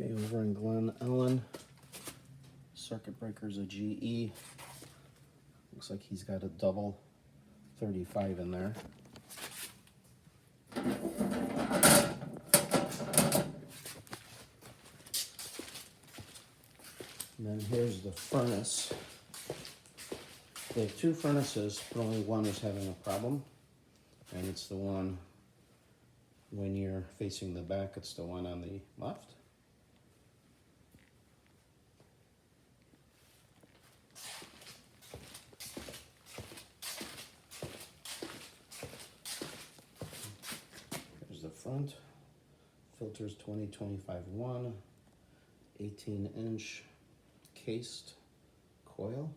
Okay, over in Glen Ellen, circuit breaker's a GE. Looks like he's got a double 35 in there. And then here's the furnace. They have two furnaces, but only one is having a problem. And it's the one, when you're facing the back, it's the one on the left. Here's the front. Filters 2025-1, 18-inch cased coil.